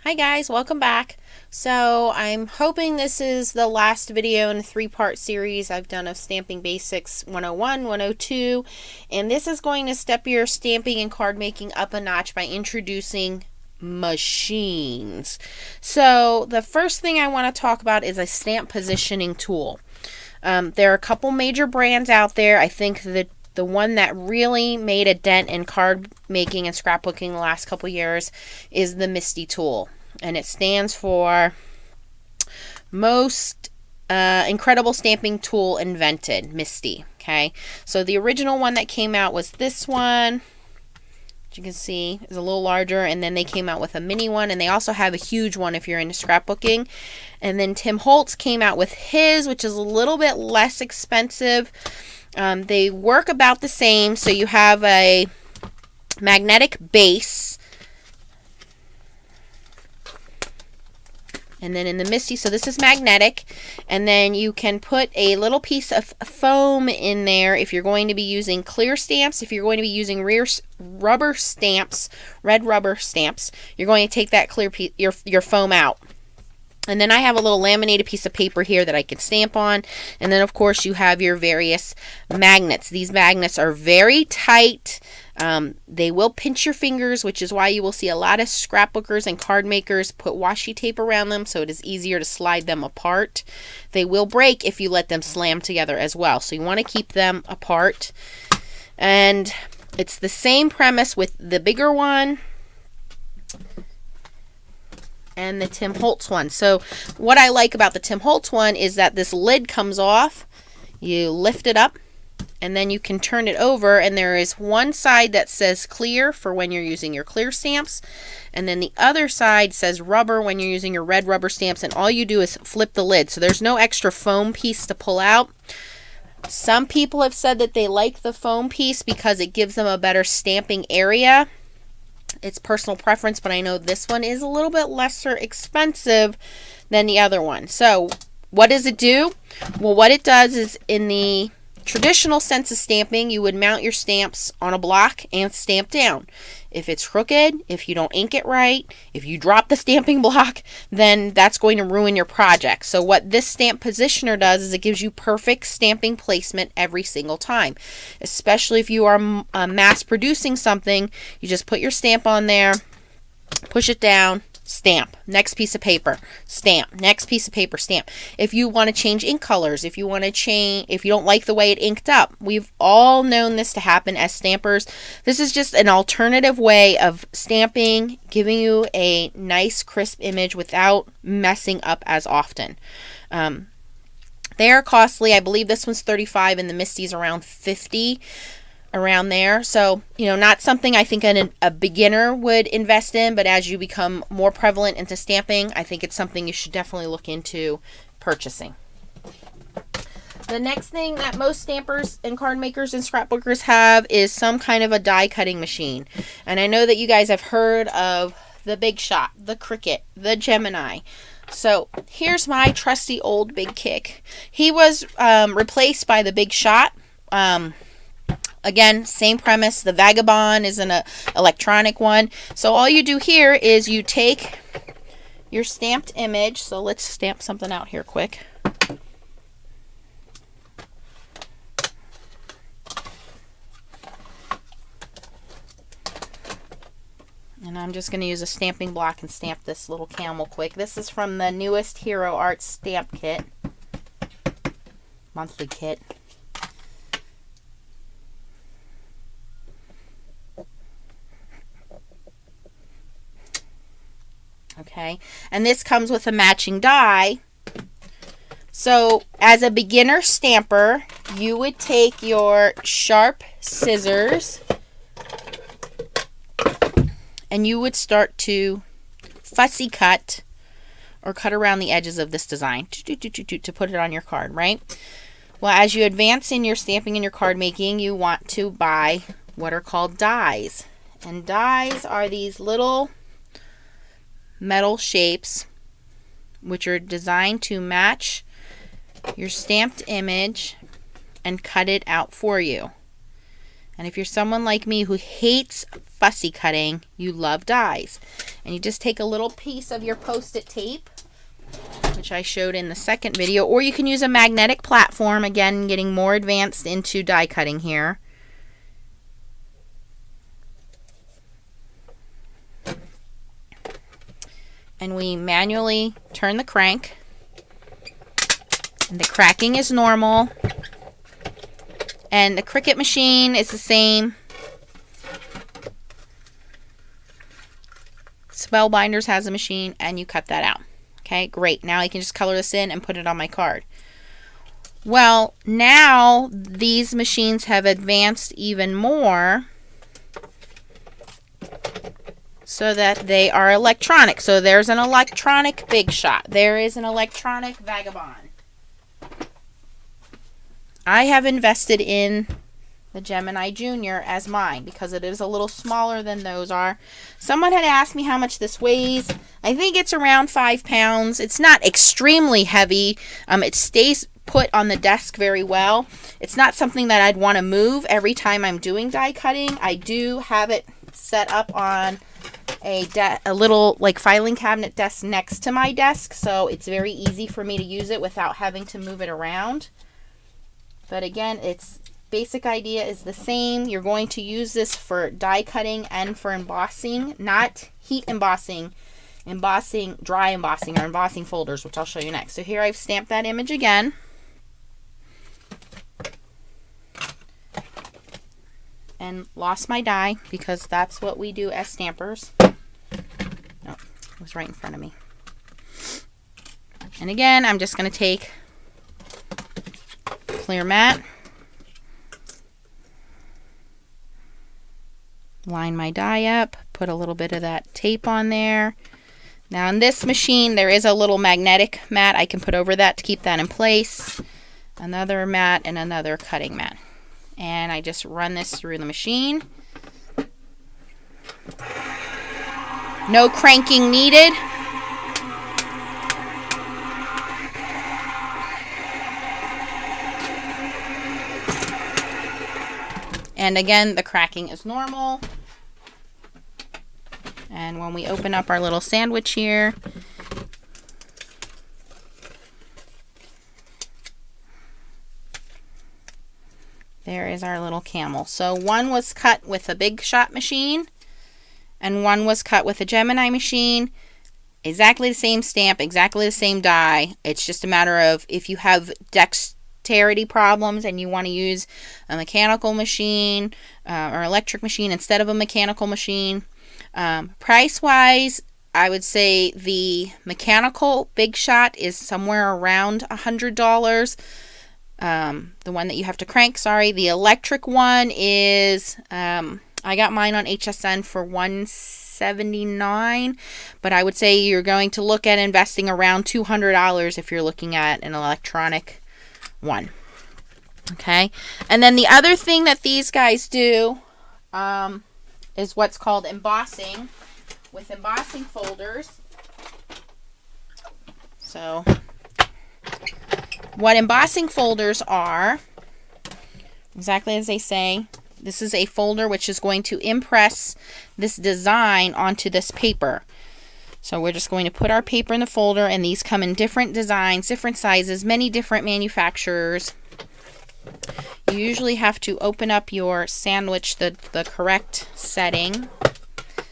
Hi guys, welcome back. So I'm hoping this is the last video in a three-part series I've done of Stamping Basics 101, 102, and this is going to step your stamping and card making up a notch by introducing machines. So the first thing I want to talk about is a stamp positioning tool. There are a couple major brands out there. I think that the one that really made a dent in card making and scrapbooking the last couple years is the MISTI tool. And it stands for Most Incredible Stamping Tool Invented, MISTI. Okay, so the original one that came out was this one. As you can see, is a little larger, and then they came out with a mini one, and they also have a huge one if you're into scrapbooking. And then Tim Holtz came out with his, which is a little bit less expensive. They work about the same. So you have a magnetic base, and then in the MISTI, so this is magnetic, and then you can put a little piece of foam in there if you're going to be using clear stamps. If you're going to be using rubber stamps, red rubber stamps, you're going to take that clear piece, your foam out. And then I have a little laminated piece of paper here that I can stamp on. And then, of course, you have your various magnets. These magnets are very tight. They will pinch your fingers, which is why you will see a lot of scrapbookers and card makers put washi tape around them so it is easier to slide them apart. They will break if you let them slam together as well. So you want to keep them apart. And it's the same premise with the bigger one and the Tim Holtz one. So what I like about the Tim Holtz one is that this lid comes off, you lift it up, and then you can turn it over, and there is one side that says clear for when you're using your clear stamps, and then the other side says rubber when you're using your red rubber stamps, and all you do is flip the lid. So there's no extra foam piece to pull out. Some people have said that they like the foam piece because it gives them a better stamping area. It's personal preference, but I know this one is a little bit lesser expensive than the other one. So what does it do? Well, what it does is, in the traditional sense of stamping, you would mount your stamps on a block and stamp down. If it's crooked, if you don't ink it right, if you drop the stamping block, then that's going to ruin your project. So what this stamp positioner does is it gives you perfect stamping placement every single time. Especially if you are mass producing something, you just put your stamp on there, push it down, stamp. Next piece of paper, stamp. Next piece of paper, stamp. If you want to change ink colors, if you don't like the way it inked up, we've all known this to happen as stampers. This is just an alternative way of stamping, giving you a nice crisp image without messing up as often. They are costly. I believe this one's $35 and the MISTI's around $50. Around there. So, not something I think a beginner would invest in, but as you become more prevalent into stamping, I think it's something you should definitely look into purchasing. The next thing that most stampers and card makers and scrapbookers have is some kind of a die cutting machine. And I know that you guys have heard of the Big Shot, the Cricut, the Gemini. So here's my trusty old Big Kick. He was replaced by the Big Shot. Again, same premise. The Vagabond is an electronic one. So all you do here is you take your stamped image. So let's stamp something out here quick. And I'm just going to use a stamping block and stamp this little camel quick. This is from the newest Hero Art stamp kit. Monthly kit. Okay, and this comes with a matching die. So as a beginner stamper, you would take your sharp scissors and you would start to fussy cut or cut around the edges of this design to put it on your card, right? Well, as you advance in your stamping and your card making, you want to buy what are called dies. And dies are these little metal shapes which are designed to match your stamped image and cut it out for you. And if you're someone like me who hates fussy cutting, you love dies. And you just take a little piece of your Post-it tape, which I showed in the second video, or you can use a magnetic platform, again, getting more advanced into die cutting here. And we manually turn the crank. And the cracking is normal. And the Cricut machine is the same. Spellbinders has a machine, and you cut that out. Okay, great. Now I can just color this in and put it on my card. Well, now these machines have advanced even more so that they are electronic. So there's an electronic Big Shot. There is an electronic Vagabond. I have invested in the Gemini Junior as mine because it is a little smaller than those are. Someone had asked me how much this weighs. I think it's around 5 pounds. It's not extremely heavy. It stays put on the desk very well. It's not something that I'd want to move every time I'm doing die cutting. I do have it set up on a little like filing cabinet desk next to my desk, so it's very easy for me to use it without having to move it around. But again, its basic idea is the same. You're going to use this for die cutting and for embossing, not heat embossing, dry embossing, or embossing folders, which I'll show you next. So here I've stamped that image again. And lost my die because that's what we do as stampers. No, it was right in front of me. And again, I'm just going to take clear mat, line my die up, put a little bit of that tape on there. Now in this machine there is a little magnetic mat I can put over that to keep that in place. Another mat and another cutting mat. And I just run this through the machine. No cranking needed. And again, the cracking is normal. And when we open up our little sandwich here, there is our little camel. So one was cut with a Big Shot machine, and one was cut with a Gemini machine. Exactly the same stamp, exactly the same die. It's just a matter of if you have dexterity problems and you want to use a mechanical machine or electric machine instead of a mechanical machine. Price wise, I would say the mechanical Big Shot is somewhere around $100. The one that you have to crank, sorry. The electric one is I got mine on HSN for $179, but I would say you're going to look at investing around $200 if you're looking at an electronic one. Okay, and then the other thing that these guys do is what's called embossing with embossing folders. So what embossing folders are, exactly as they say, this is a folder which is going to impress this design onto this paper. So we're just going to put our paper in the folder, and these come in different designs, different sizes, many different manufacturers. You usually have to open up your sandwich the correct setting,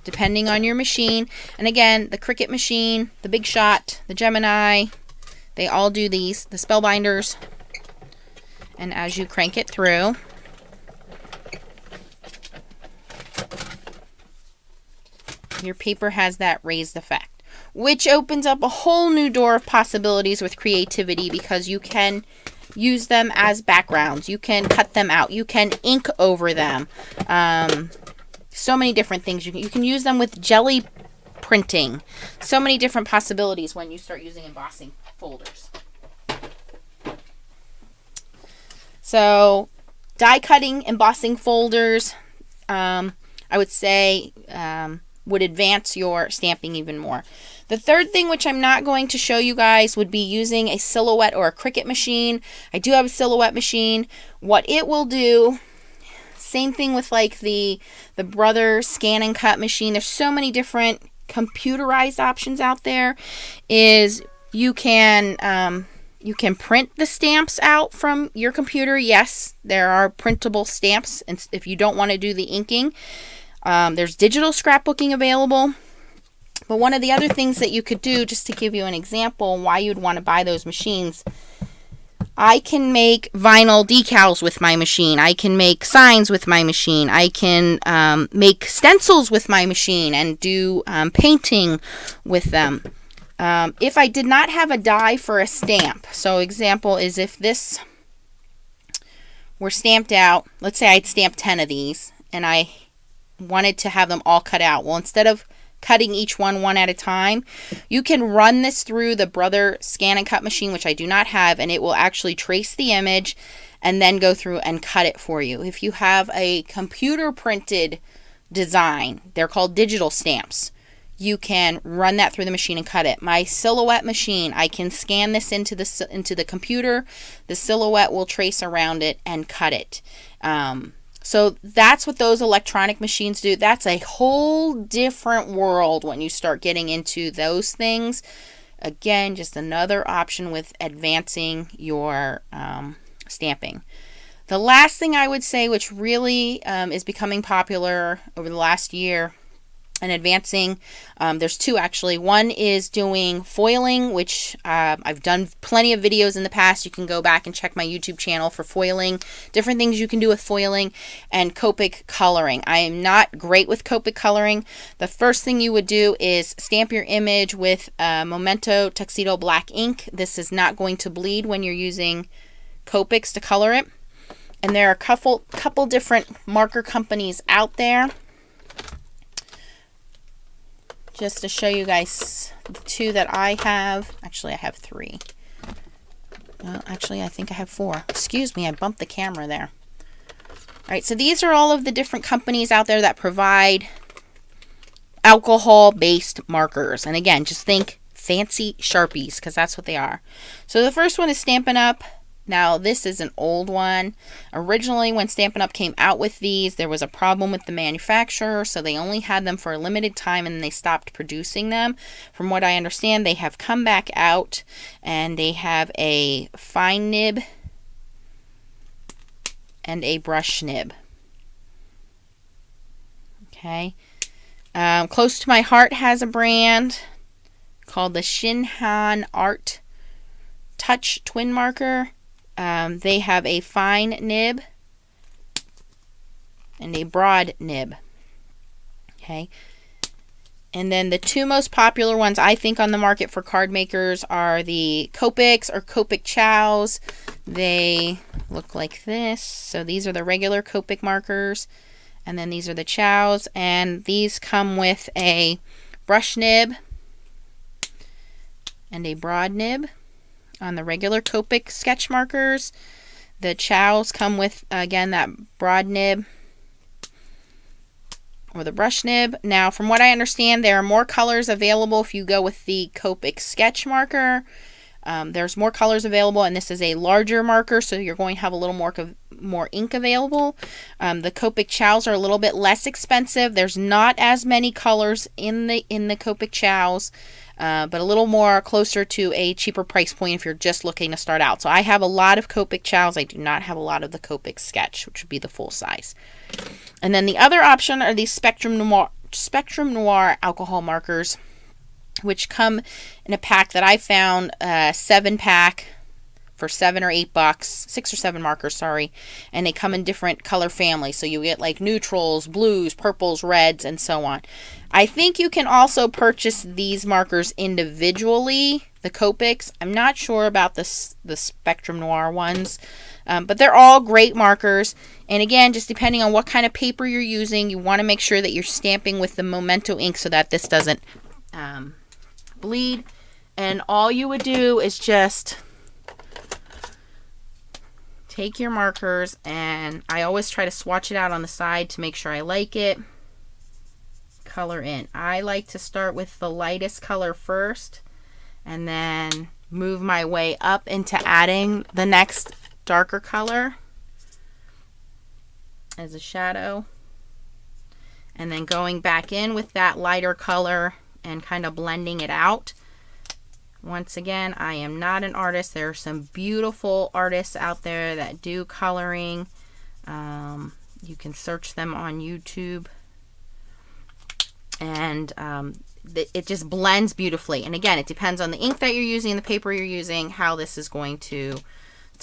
depending on your machine. And again, the Cricut machine, the Big Shot, the Gemini, they all do these, the Spellbinders. And as you crank it through, your paper has that raised effect, which opens up a whole new door of possibilities with creativity, because you can use them as backgrounds. You can cut them out. You can ink over them. So many different things. You can use them with jelly printing. So many different possibilities when you start using embossing folders. So die cutting embossing folders, I would say, would advance your stamping even more. The third thing, which I'm not going to show you guys, would be using a Silhouette or a Cricut machine. I do have a Silhouette machine. What it will do, Same thing with like the Brother scan and cut machine. There's so many different computerized options out there. Is you can print the stamps out from your computer. Yes, there are printable stamps, and if you don't want to do the inking, there's digital scrapbooking available. But one of the other things that you could do, just to give you an example why you'd want to buy those machines, I can make vinyl decals with my machine. I can make signs with my machine. I can make stencils with my machine and do painting with them. If I did not have a die for a stamp, so example is if this were stamped out, let's say I'd stamped 10 of these and I wanted to have them all cut out. Well, instead of cutting each one at a time, you can run this through the Brother scan and cut machine, which I do not have, and it will actually trace the image and then go through and cut it for you. If you have a computer printed design, they're called digital stamps, you can run that through the machine and cut it. My silhouette machine, I can scan this into the computer, the silhouette will trace around it and cut it. So that's what those electronic machines do. That's a whole different world when you start getting into those things. Again, just another option with advancing your stamping. The last thing I would say, which really is becoming popular over the last year and advancing, there's two actually. One is doing foiling, which I've done plenty of videos in the past. You can go back and check my YouTube channel for foiling, different things you can do with foiling, and copic coloring. I am not great with copic coloring. The first thing you would do is stamp your image with Memento Tuxedo black ink. This is not going to bleed when you're using Copics to color it. And there are a couple different marker companies out there. Just to show you guys the two that I have. Actually, I have three. Well, actually, I think I have four. Excuse me, I bumped the camera there. All right, so these are all of the different companies out there that provide alcohol-based markers. And again, just think fancy Sharpies, because that's what they are. So the first one is Stampin' Up! Now, this is an old one. Originally, when Stampin' Up! Came out with these, there was a problem with the manufacturer, so they only had them for a limited time and they stopped producing them. From what I understand, they have come back out and they have a fine nib and a brush nib. Okay. Close to My Heart has a brand called the Shinhan Art Touch Twin Marker. They have a fine nib and a broad nib. Okay. And then the two most popular ones I think on the market for card makers are the Copics or Copic Chows. They look like this. So these are the regular Copic markers. And then these are the Chows. And these come with a brush nib and a broad nib. On the regular Copic sketch markers, the Chows come with, again, that broad nib or the brush nib. Now, from what I understand, there are more colors available if you go with the Copic sketch marker. There's more colors available, and this is a larger marker, so you're going to have a little more ink available. The Copic Chows are a little bit less expensive. There's not as many colors in the Copic Chows. But a little more closer to a cheaper price point if you're just looking to start out. So I have a lot of Copic Chows. I do not have a lot of the Copic Sketch, which would be the full size. And then the other option are these Spectrum Noir alcohol markers, which come in a pack that I found, 7-pack for $7 or $8, 6 or 7 markers, sorry. And they come in different color families. So you get like neutrals, blues, purples, reds, and so on. I think you can also purchase these markers individually, the Copics. I'm not sure about the Spectrum Noir ones, but they're all great markers. And again, just depending on what kind of paper you're using, you want to make sure that you're stamping with the Memento ink so that this doesn't bleed. And all you would do is just take your markers, and I always try to swatch it out on the side to make sure I like it. Color in. I like to start with the lightest color first and then move my way up into adding the next darker color. as a shadow. And then going back in with that lighter color and kind of blending it out. Once again, I am not an artist. There are some beautiful artists out there that do coloring. You can search them on YouTube. And it just blends beautifully. And again, it depends on the ink that you're using, the paper you're using, how this is going to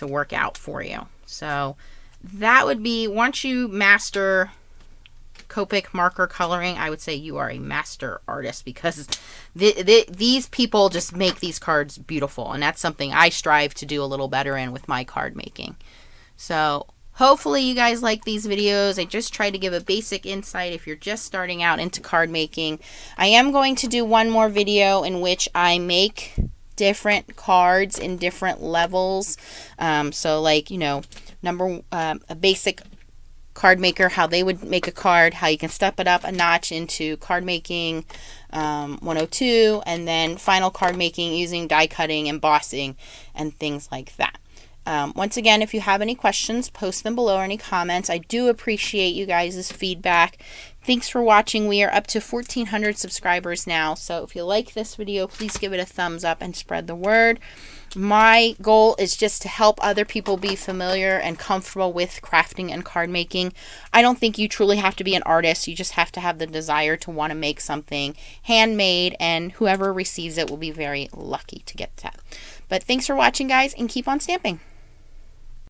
work out for you. So that would be, once you master Copic marker coloring, I would say you are a master artist, because these people just make these cards beautiful, and that's something I strive to do a little better in with my card making. So hopefully you guys like these videos. I just try to give a basic insight if you're just starting out into card making. I am going to do one more video in which I make different cards in different levels. So like, you know, a basic card maker, how they would make a card, how you can step it up a notch into card making 102, and then final card making using die cutting, embossing, and things like that. Once again, if you have any questions, post them below, or any comments. I do appreciate you guys' feedback. Thanks for watching. We are up to 1,400 subscribers now, so if you like this video, please give it a thumbs up and spread the word. My goal is just to help other people be familiar and comfortable with crafting and card making. I don't think you truly have to be an artist. You just have to have the desire to want to make something handmade, and whoever receives it will be very lucky to get that. But thanks for watching, guys, and keep on stamping.